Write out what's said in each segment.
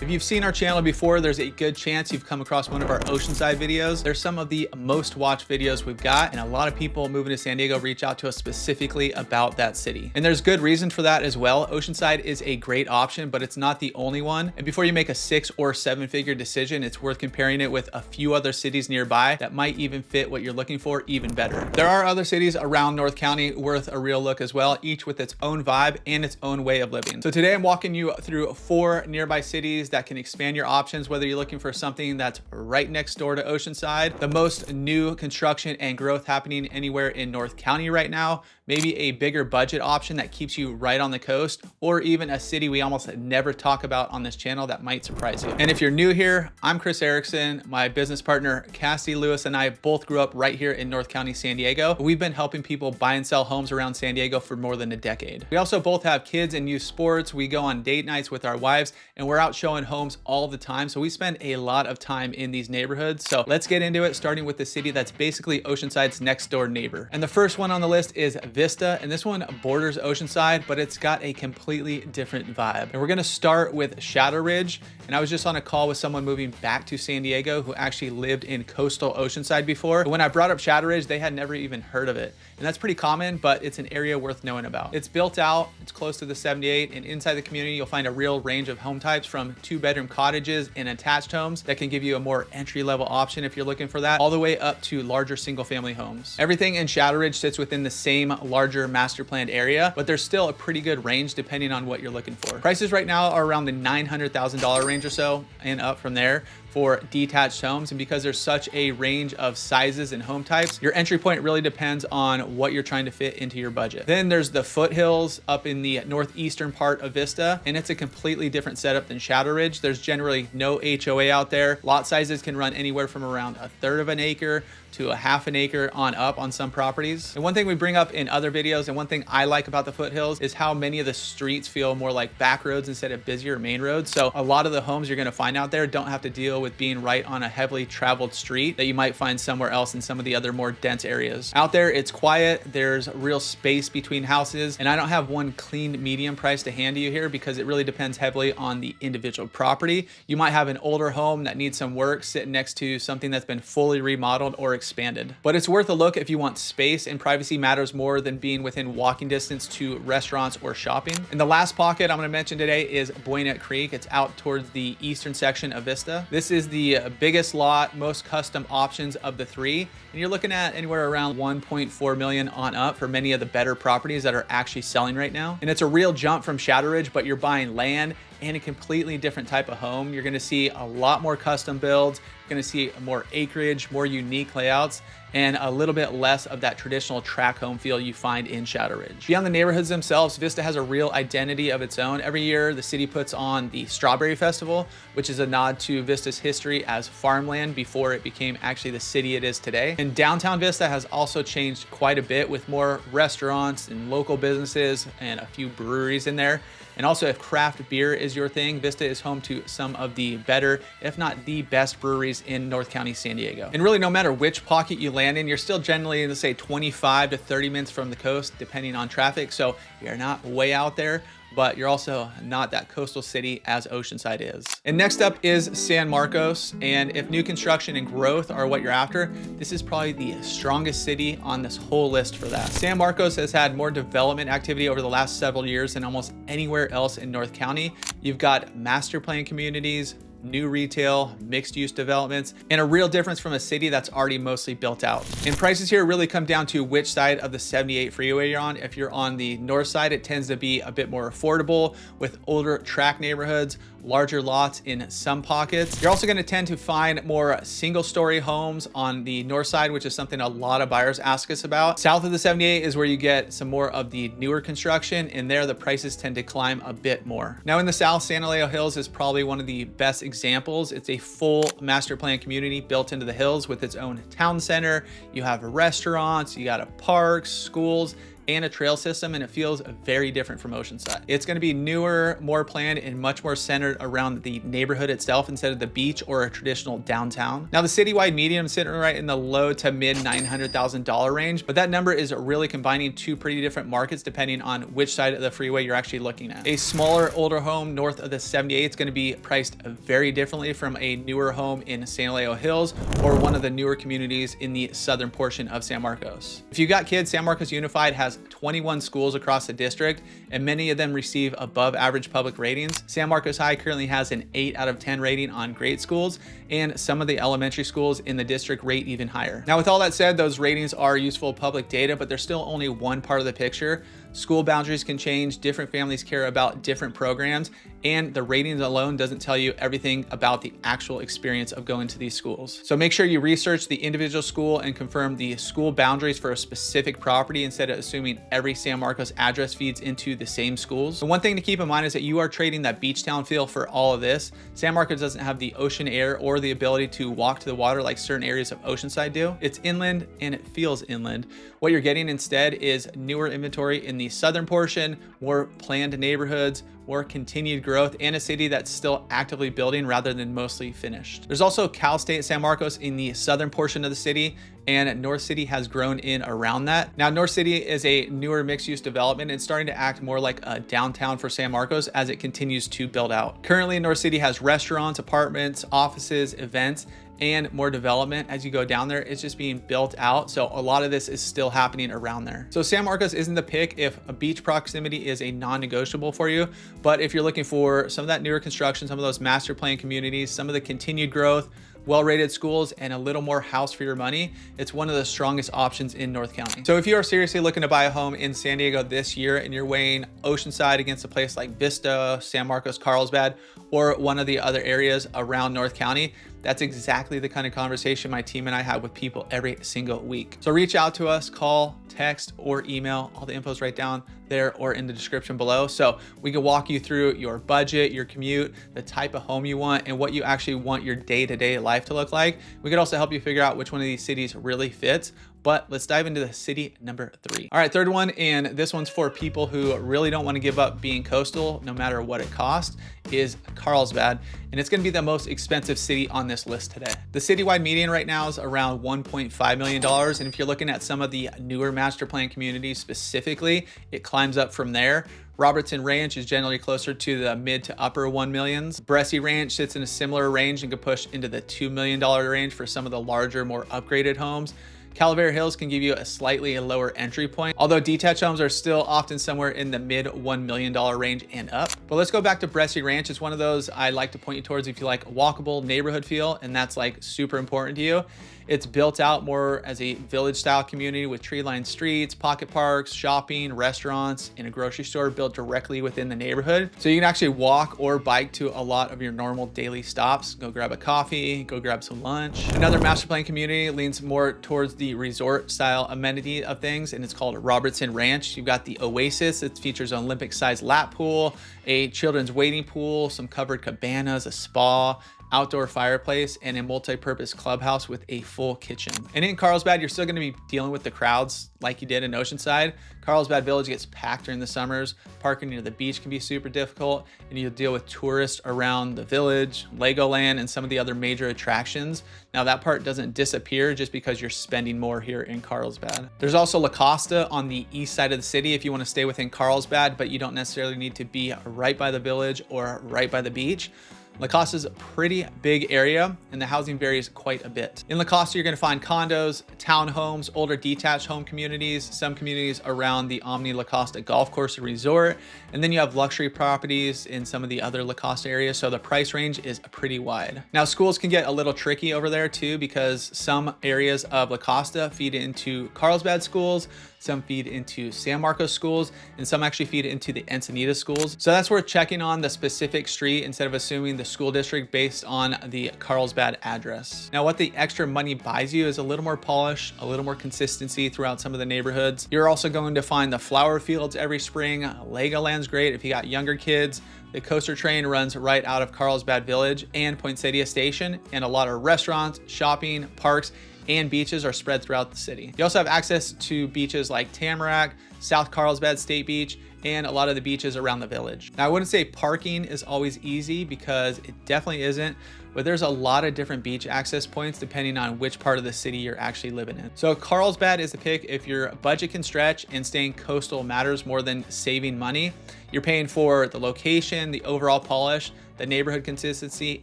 If you've seen our channel before, there's a good chance you've come across one of our Oceanside videos. They're some of the most watched videos we've got, and a lot of people moving to San Diego reach out to us specifically about that city. And there's good reason for that as well. Oceanside is a great option, but it's not the only one. And before you make a 6 or 7 figure decision, it's worth comparing it with a few other cities nearby that might even fit what you're looking for even better. There are other cities around North County worth a real look as well, each with its own vibe and its own way of living. So today I'm walking you through 4 nearby cities that can expand your options, whether you're looking for something that's right next door to Oceanside, the most new construction and growth happening anywhere in North County right now, maybe a bigger budget option that keeps you right on the coast, or even a city we almost never talk about on this channel that might surprise you. And if you're new here, I'm Chris Erickson. My business partner, Cassidy Lewis, and I both grew up right here in North County, San Diego. We've been helping people buy and sell homes around San Diego for more than a decade. We also both have kids and youth sports. We go on date nights with our wives, and we're out showing homes all the time. So we spend a lot of time in these neighborhoods. So let's get into it, starting with the city that's basically Oceanside's next door neighbor. And the first one on the list is Vista, and this one borders Oceanside, but it's got a completely different vibe. And we're gonna start with Shadow Ridge. And I was just on a call with someone moving back to San Diego who actually lived in coastal Oceanside before. But when I brought up Shadow Ridge, they had never even heard of it. And that's pretty common, but it's an area worth knowing about. It's built out, it's close to the 78, and inside the community, you'll find a real range of home types, from 2-bedroom cottages and attached homes that can give you a more entry-level option if you're looking for that, all the way up to larger single-family homes. Everything in Shadow Ridge sits within the same larger master planned area, but there's still a pretty good range depending on what you're looking for. Prices right now are around the $900,000 range or so, and up from there for detached homes. And because there's such a range of sizes and home types, your entry point really depends on what you're trying to fit into your budget. Then there's the Foothills up in the northeastern part of Vista, and it's a completely different setup than Shadow Ridge. There's generally no HOA out there. Lot sizes can run anywhere from around 1/3 of an acre to 1/2 an acre on up on some properties. And one thing we bring up in other videos, and one thing I like about the Foothills, is how many of the streets feel more like back roads instead of busier main roads. So a lot of the homes you're gonna find out there don't have to deal with being right on a heavily traveled street that you might find somewhere else in some of the other more dense areas. Out there, it's quiet, there's real space between houses, and I don't have one clean medium price to hand to you here because it really depends heavily on the individual property. You might have an older home that needs some work sitting next to something that's been fully remodeled or expanded. But it's worth a look if you want space, and privacy matters more than being within walking distance to restaurants or shopping. And the last pocket I'm going to mention today is Buena Creek. It's out towards the eastern section of Vista. This is the biggest lot, most custom options of the 3, and you're looking at anywhere around 1.4 million on up for many of the better properties that are actually selling right now. And it's a real jump from Shadow Ridge, but you're buying land and a completely different type of home. You're gonna see a lot more custom builds, you're gonna see more acreage, more unique layouts, and a little bit less of that traditional track home feel you find in Shadow Ridge. Beyond the neighborhoods themselves, Vista has a real identity of its own. Every year, the city puts on the Strawberry Festival, which is a nod to Vista's history as farmland before it became actually the city it is today. And downtown Vista has also changed quite a bit, with more restaurants and local businesses and a few breweries in there. And also, if craft beer is your thing, Vista is home to some of the better, if not the best, breweries in North County, San Diego. And really, no matter which pocket you land in, you're still generally, let's say, 25 to 30 minutes from the coast, depending on traffic. So you're not way out there, but you're also not that coastal city as Oceanside is. And next up is San Marcos. And if new construction and growth are what you're after, this is probably the strongest city on this whole list for that. San Marcos has had more development activity over the last several years than almost anywhere else in North County. You've got master plan communities, new retail, mixed use developments, and a real difference from a city that's already mostly built out. And prices here really come down to which side of the 78 freeway you're on. If you're on the north side, it tends to be a bit more affordable with older track neighborhoods, larger lots in some pockets. You're also going to tend to find more single-story homes on the north side, which is something a lot of buyers ask us about. South of the 78 is where you get some more of the newer construction, and there the prices tend to climb a bit more. Now in the south, San Elijo Hills is probably one of the best examples. It's a full master plan community built into the hills with its own town center. You have restaurants, you got parks, schools, and a trail system, and it feels very different from Oceanside. It's going to be newer, more planned, and much more centered around the neighborhood itself instead of the beach or a traditional downtown. Now, the citywide median is sitting right in the low to mid $900,000 range, but that number is really combining two pretty different markets depending on which side of the freeway you're actually looking at. A smaller, older home north of the 78 is going to be priced very differently from a newer home in San Leo Hills or one of the newer communities in the southern portion of San Marcos. If you got kids, San Marcos Unified has 21 schools across the district, and many of them receive above average public ratings. San Marcos High currently has an 8 out of 10 rating on great schools, and some of the elementary schools in the district rate even higher. Now, with all that said, those ratings are useful public data, but they're still only one part of the picture. School boundaries can change, different families care about different programs, and the ratings alone doesn't tell you everything about the actual experience of going to these schools. So make sure you research the individual school and confirm the school boundaries for a specific property instead of assuming every San Marcos address feeds into the same schools. And one thing to keep in mind is that you are trading that beach town feel for all of this. San Marcos doesn't have the ocean air or the ability to walk to the water like certain areas of Oceanside do. It's inland and it feels inland. What you're getting instead is newer inventory in the southern portion, more planned neighborhoods, more continued growth, and a city that's still actively building rather than mostly finished. There's also Cal State San Marcos in the southern portion of the city, and North City has grown in around that. Now, North City is a newer mixed-use development and starting to act more like a downtown for San Marcos as it continues to build out. Currently, North City has restaurants, apartments, offices, events, and more development. As you go down there, it's just being built out. So a lot of this is still happening around there. So San Marcos isn't the pick if a beach proximity is a non-negotiable for you. But if you're looking for some of that newer construction, some of those master plan communities, some of the continued growth, well-rated schools, and a little more house for your money, it's one of the strongest options in North County. So if you are seriously looking to buy a home in San Diego this year and you're weighing Oceanside against a place like Vista, San Marcos, Carlsbad, or one of the other areas around North County, that's exactly the kind of conversation my team and I have with people every single week. So reach out to us, call, text, or email. All the info is right down there or in the description below. So we can walk you through your budget, your commute, the type of home you want, and what you actually want your day-to-day life to look like. We could also help you figure out which one of these cities really fits. But let's dive into the city number 3. All right, third one, and this one's for people who really don't want to give up being coastal no matter what it costs, is Carlsbad. And it's going to be the most expensive city on this list today. The citywide median right now is around $1.5 million. And if you're looking at some of the newer master plan communities specifically, it climbs up from there. Robertson Ranch is generally closer to the mid to upper 1 millions. Bresci Ranch sits in a similar range and could push into the $2 million range for some of the larger, more upgraded homes. Calavera Hills can give you a slightly lower entry point, although detached homes are still often somewhere in the mid $1 million range and up. But let's go back to Bresci Ranch. It's one of those I like to point you towards if you like a walkable neighborhood feel, and that's like super important to you. It's built out more as a village style community with tree-lined streets, pocket parks, shopping, restaurants, and a grocery store built directly within the neighborhood. So you can actually walk or bike to a lot of your normal daily stops. Go grab a coffee, go grab some lunch. Another master plan community leans more towards the resort style amenity of things, and it's called Robertson Ranch. You've got the Oasis. It features an Olympic-sized lap pool, a children's wading pool, some covered cabanas, a spa, outdoor fireplace, and a multi-purpose clubhouse with a full kitchen. And in Carlsbad, you're still going to be dealing with the crowds like you did in Oceanside. Carlsbad Village gets packed during the summers. Parking near the beach can be super difficult, and you'll deal with tourists around the village, Legoland, and some of the other major attractions. Now that part doesn't disappear just because you're spending more here in Carlsbad. There's also La Costa on the east side of the city if you want to stay within Carlsbad, but you don't necessarily need to be right by the village or right by the beach. La Costa is a pretty big area, and the housing varies quite a bit. In La Costa, you're going to find condos, townhomes, older detached home communities, some communities around the Omni La Costa Golf Course and Resort, and then you have luxury properties in some of the other La Costa areas, so the price range is pretty wide. Now, schools can get a little tricky over there too, because some areas of La Costa feed into Carlsbad schools, some feed into San Marcos schools, and some actually feed into the Encinitas schools. So that's worth checking on the specific street instead of assuming the school district based on the Carlsbad address. Now, what the extra money buys you is a little more polish, a little more consistency throughout some of the neighborhoods. You're also going to find the flower fields every spring. Legoland's great if you got younger kids. The coaster train runs right out of Carlsbad Village and Poinsettia Station, and a lot of restaurants, shopping, parks, and beaches are spread throughout the city. You also have access to beaches like Tamarack, South Carlsbad State Beach, and a lot of the beaches around the village. Now, I wouldn't say parking is always easy because it definitely isn't, but there's a lot of different beach access points depending on which part of the city you're actually living in. So Carlsbad is the pick if your budget can stretch and staying coastal matters more than saving money. You're paying for the location, the overall polish, the neighborhood consistency,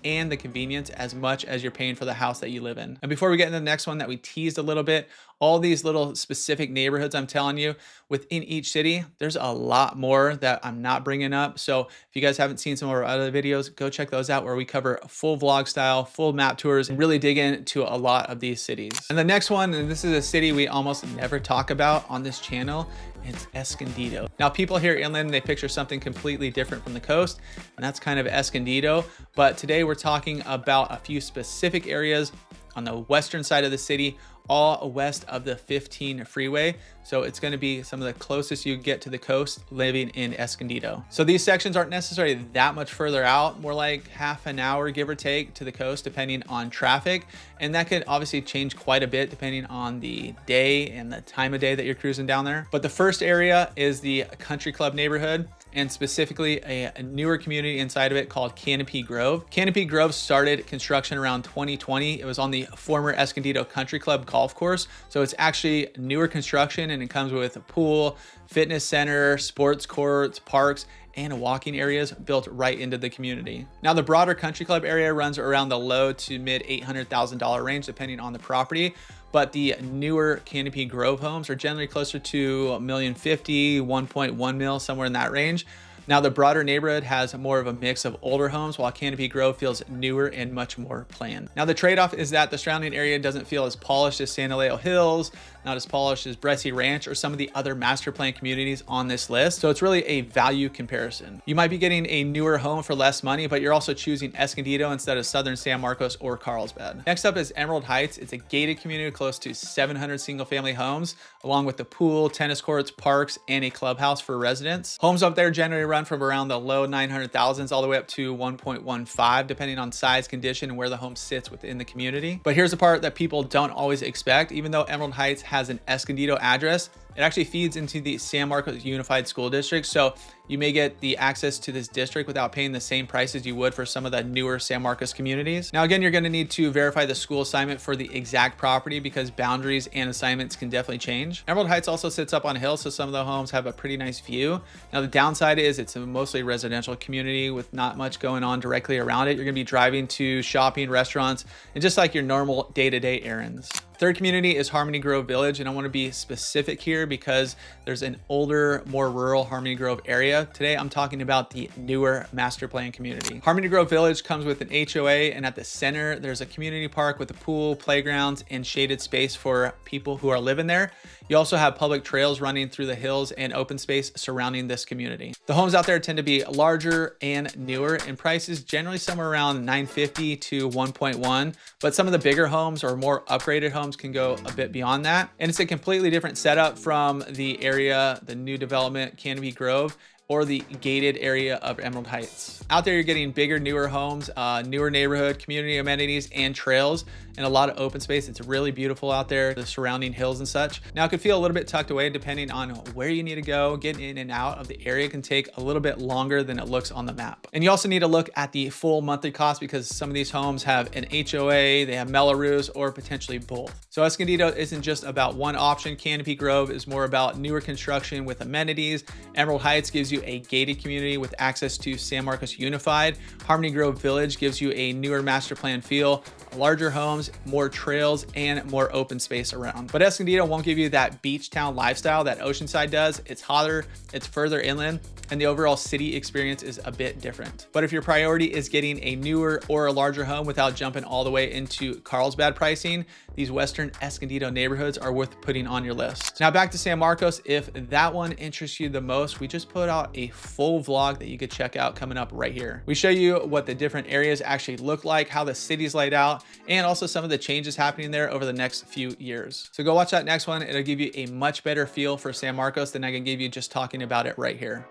and the convenience as much as you're paying for the house that you live in. And before we get into the next one that we teased a little bit, all these little specific neighborhoods I'm telling you within each city, there's a lot more that I'm not bringing up. So if you guys haven't seen some of our other videos, go check those out where we cover full vlog style, full map tours, and really dig into a lot of these cities. And the next one, and this is a city we almost never talk about on this channel, it's Escondido. Now, people here inland, they picture something completely different from the coast, and that's kind of Escondido. But today we're talking about a few specific areas on the western side of the city, all west of the 15 freeway. So it's going to be some of the closest you get to the coast living in Escondido. So these sections aren't necessarily that much further out, more like half an hour, give or take, to the coast, depending on traffic. And that could obviously change quite a bit depending on the day and the time of day that you're cruising down there. But the first area is the Country Club neighborhood, and specifically a newer community inside of it called Canopy Grove. Canopy Grove started construction around 2020. It was on the former Escondido Country Club golf course. So it's actually newer construction, and it comes with a pool, fitness center, sports courts, parks, and walking areas built right into the community. Now, the broader Country Club area runs around the low to mid $800,000 range, depending on the property. But the newer Canopy Grove homes are generally closer to $1,050,000, 1.1 mil, somewhere in that range. Now, the broader neighborhood has more of a mix of older homes, while Canopy Grove feels newer and much more planned. Now, the trade-off is that the surrounding area doesn't feel as polished as San Elijo Hills, not as polished as Bresci Ranch, or some of the other master plan communities on this list. So it's really a value comparison. You might be getting a newer home for less money, but you're also choosing Escondido instead of Southern San Marcos or Carlsbad. Next up is Emerald Heights. It's a gated community close to 700 single-family homes, along with the pool, tennis courts, parks, and a clubhouse for residents. Homes up there generally run from around the low 900,000s all the way up to 1.15, depending on size, condition, and where the home sits within the community. But here's the part that people don't always expect. Even though Emerald Heights has an Escondido address, it actually feeds into the San Marcos Unified School District. So you may get the access to this district without paying the same prices you would for some of the newer San Marcos communities. Now, again, you're going to need to verify the school assignment for the exact property because boundaries and assignments can definitely change. Emerald Heights also sits up on a hill, so some of the homes have a pretty nice view. Now, the downside is it's a mostly residential community with not much going on directly around it. You're going to be driving to shopping, restaurants, and just like your normal day-to-day errands. Third community is Harmony Grove Village, and I want to be specific here because there's an older, more rural Harmony Grove area. Today, I'm talking about the newer master plan community. Harmony Grove Village comes with an HOA, and at the center, there's a community park with a pool, playgrounds, and shaded space for people who are living there. You also have public trails running through the hills and open space surrounding this community. The homes out there tend to be larger and newer, and prices generally somewhere around $950 to $1.1, but some of the bigger homes or more upgraded homes can go a bit beyond that. And it's a completely different setup from the area, the new development, Canopy Grove, or the gated area of Emerald Heights. Out there, you're getting bigger, newer homes, newer neighborhood, community amenities, and trails, and a lot of open space. It's really beautiful out there, the surrounding hills and such. Now, it could feel a little bit tucked away depending on where you need to go. Getting in and out of the area can take a little bit longer than it looks on the map. And you also need to look at the full monthly cost because some of these homes have an HOA, they have Mellows, or potentially both. So Escondido isn't just about one option. Canopy Grove is more about newer construction with amenities. Emerald Heights gives you a gated community with access to San Marcos Unified. Harmony Grove Village gives you a newer master plan feel, larger homes, more trails, and more open space around. But Escondido won't give you that beach town lifestyle that Oceanside does. It's hotter, it's further inland, and the overall city experience is a bit different. But if your priority is getting a newer or a larger home without jumping all the way into Carlsbad pricing, these western Escondido neighborhoods are worth putting on your list. Now back to San Marcos. If that one interests you the most, we just put out a full vlog that you could check out coming up right here. We show you what the different areas actually look like, how the city's laid out, and also some of the changes happening there over the next few years. So go watch that next one. It'll give you a much better feel for San Marcos than I can give you just talking about it right here.